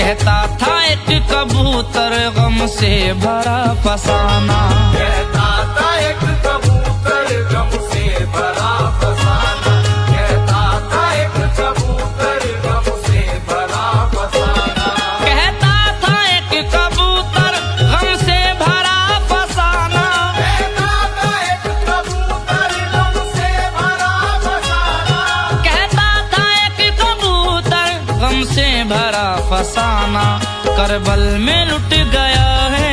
कहता था एक कबूतर गम से भरा फसाना, कहता था एक कबूतर गम से भरा फसाना, कहता था एक कबूतर गम से भरा फसाना, कहता था एक कबूतर गम से भरा फसाना, कहता था एक कबूतर गम से भरा फसाना, कहता था एक कबूतर गम से भरा फसाना। करबल में लुट गया है,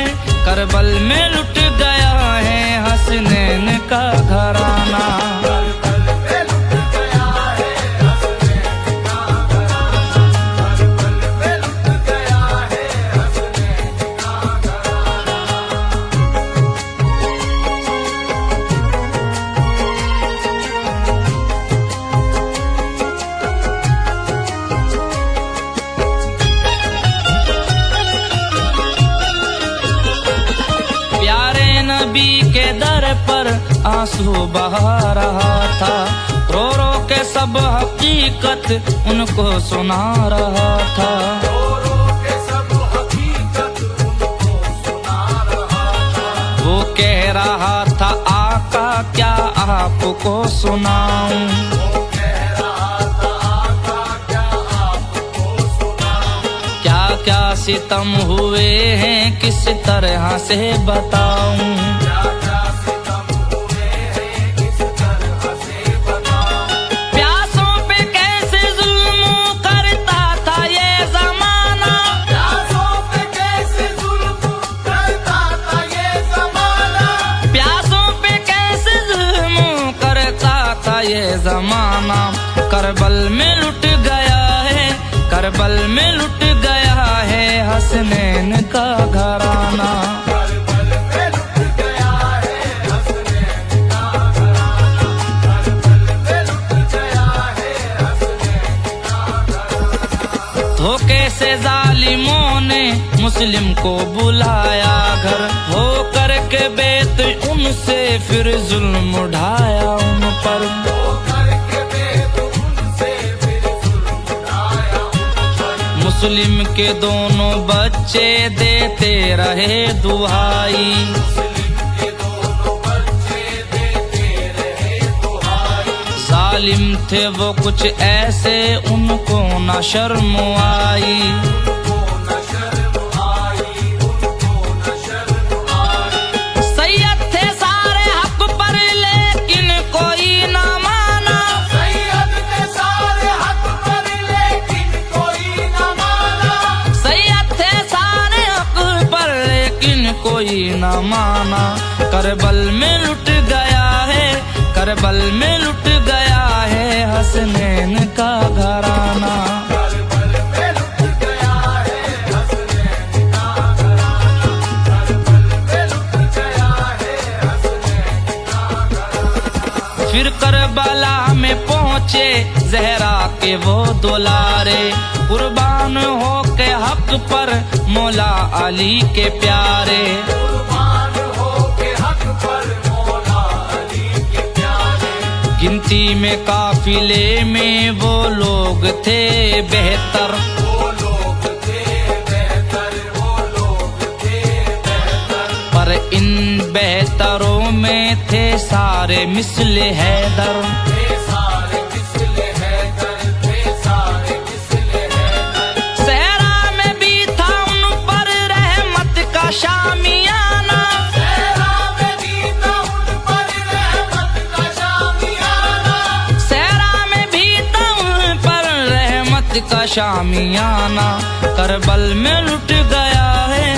करबल में लुट गया है हसनैन का घराना। करबल में लुट गया है हसनैन का घराना, करबल में लुट गया है हसनैन का घराना। प्यारे नबी के दर पर आंसू बहा रहा था, रो रो के सब हकीकत उनको सुना रहा था। रो रो के सब हकीकत उनको सुना रहा था, वो कह रहा था आका क्या आपको सुनाऊं, वो कह रहा था आका क्या आपको सुनाऊं, क्या क्या सितम हुए हैं किस तरह से बताऊं। क्या क्या सितम हुए हैं किस तरह से बताऊं। प्यासों पे कैसे जुल्म करता था ये जमाना, प्यासों पे कैसे जुल्म करता था ये जमाना, प्यासों पे कैसे जुल्म करता था ये जमाना। करबल में लुट गया है, करबल में लुट गया है हसनैन का घराना। करबल में लुट गया है हसनैन का घराना, करबल में लुट गया है हसनैन का घराना। धोखे से जालिमों ने मुस्लिम को बुलाया घर, हो करके बेत उनसे फिर जुल्म उठाया उन पर। वो करके बेत उनसे फिर जुल्म उठाया उन पर। मुस्लिम के दोनों बच्चे देते रहे दुहाई, मुस्लिम के दोनों बच्चे देते रहे दुहाई। जालिम थे वो कुछ ऐसे उनको न शर्म आई। उनको न शर्म आई, उनको न शर्म आई। सैयद थे सारे हक पर लेकिन कोई न माना, सैयद के सारे हक पर लेकिन कोई न माना, सैयद थे सारे हक पर लेकिन कोई न माना। करबल में लुट गया है, करबल में लुट गया है हसनैन का घराना। करबल में लुट गया है हसनैन का घराना, करबल में लुट गया है हसनैन का घराना। फिर करबला में पहुँचे जहरा के वो दुलारे, कुर्बान हो के हक पर मौला अली के प्यारे। कुर्बान हो के हक पर मौला अली के प्यारे। गिनती में काफिले में वो लोग थे बेहतर, वो लोग थे बेहतर, वो लोग थे बेहतर। पर इन बेहतरों में थे सारे मिस्ल हैदर। थे सारे मिस्ल हैदर, थे सारे मिस्ल हैदर। सहरा में भी था उन पर रहमत का शामियाना, सहरा में भी था उन पर रहमत का शामियाना, सहरा में भी था उन पर रहमत का शामियाना। करबल में लुट गया है,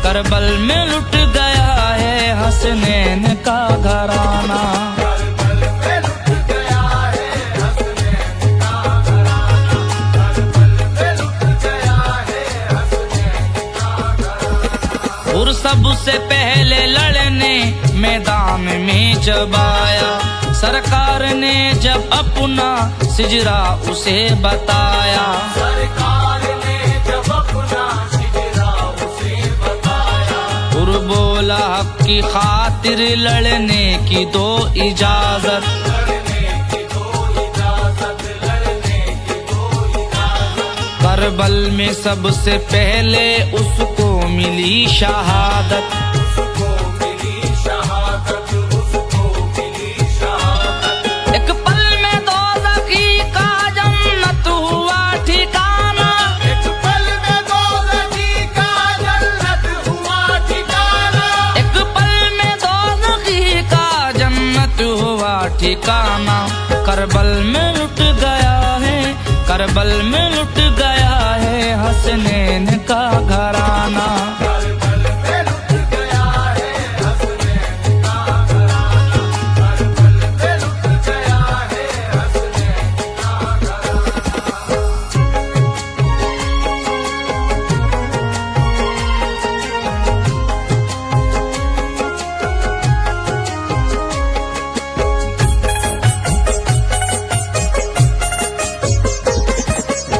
करबल में लुट गया है हसनैन का घराना। करबल में लुट गया है हसनैन का घराना, करबल में लुट गया है हसनैन का घराना। और सबसे पहले लड़ने मैदान में जब आया, सरकार ने जब अपना सिजरा उसे बताया। सरकार ने जब अपना सिजरा उसे बताया, और बोला हक की खातिर लड़ने की दो इजाजत, लड़ने की दो इजाजत, लड़ने की दो इजाजत। करबल में सबसे पहले उसको मिली शहादत, उसको मिली शहादत, उसको मिली शहादत। एक पल में दोज़खी का जन्नत हुआ ठिकाना, एक पल में दोज़खी का जन्नत हुआ ठिकाना, एक पल में दोज़खी का जन्नत हुआ ठिकाना। करबल में लुट गया है, करबल में लुट गया है हसनैन का घराना। करबल में लुट गया है हसनैन का घराना, करबल में लुट गया है हसनैन का घराना।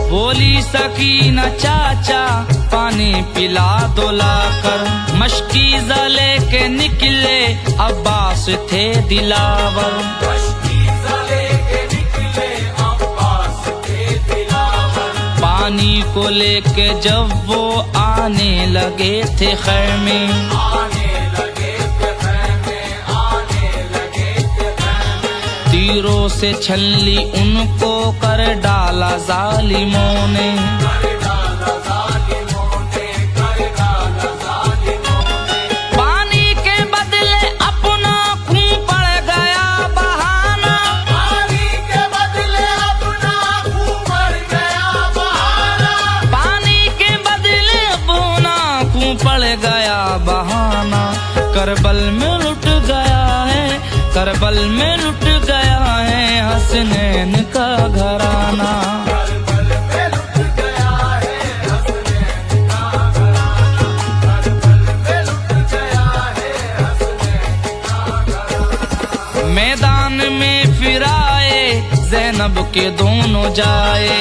बोली सकीना चाचा पानी पिला दो लाकर, मशकीज़ा लेके निकले अब्बास थे दिलावर। मशकीज़ा लेके निकले अब्बास थे दिलावर, पानी को लेके जब वो आने लगे थे खैमे, आने लगे थे खैमे, आने लगे थे खैमे। तीरों से छलनी उनको कर डाला जालिमों ने, कर डाला जालिमों ने, कर डाला जालिमों ने। पानी के बदले अपना खून पड़ गया बहाना, पानी के बदले अपना खून पड़ गया बहाना, पानी के बदले अपना खून पड़ गया बहाना। करबल में लुट गया है, करबल में लुट गया है हसनैन का घराना। करबल में लुट गया है हसनैन का घराना, करबल में लुट गया है हसनैन का घराना। मैदान में फिर आए ज़ैनब के दोनों जाए,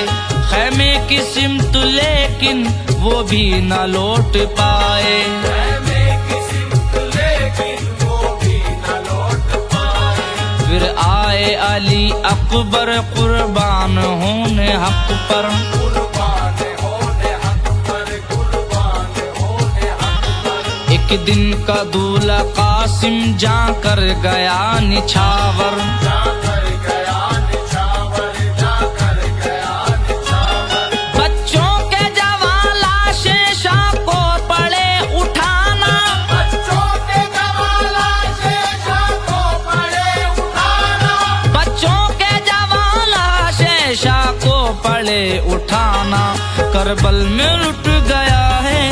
खैमे की सिमत लेकिन वो भी न लौट पाए। खैमे की सिमत लेकिन वो भी न लौट पाए। फिर आए अली अकबर कुर्बान होने हक पर, कुर्बान होने हक पर, कुर्बान होने हक पर। एक दिन का दूल्हा कासिम जाकर गया निछावर, जाकर गया निछावर, जाकर गया निछावर। बच्चों के जवां लाशें शाह को पड़े उठाना, बच्चों के जवां लाशें शाह को पड़े उठाना, बच्चों के जवां लाशें शाह को पड़े उठाना। करबल में लुट गया है,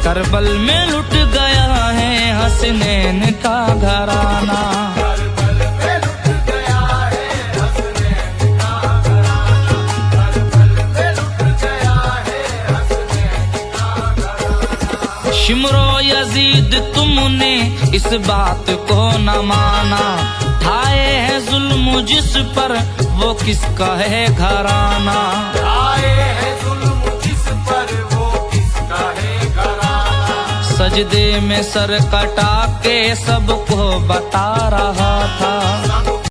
करबल में लुट गया है हसनैन का घराना। करबल में लुट गया है हसनैन का घराना, करबल में लुट गया है हसनैन का घराना। शिमरो यजीद तुमने इस बात को न माना, ढाए है जुल्म जिस पर वो किसका है घराना। आए है जुल्म जिस पर वो किसका है घराना। सजदे में सर कटा के सबको बता रहा था,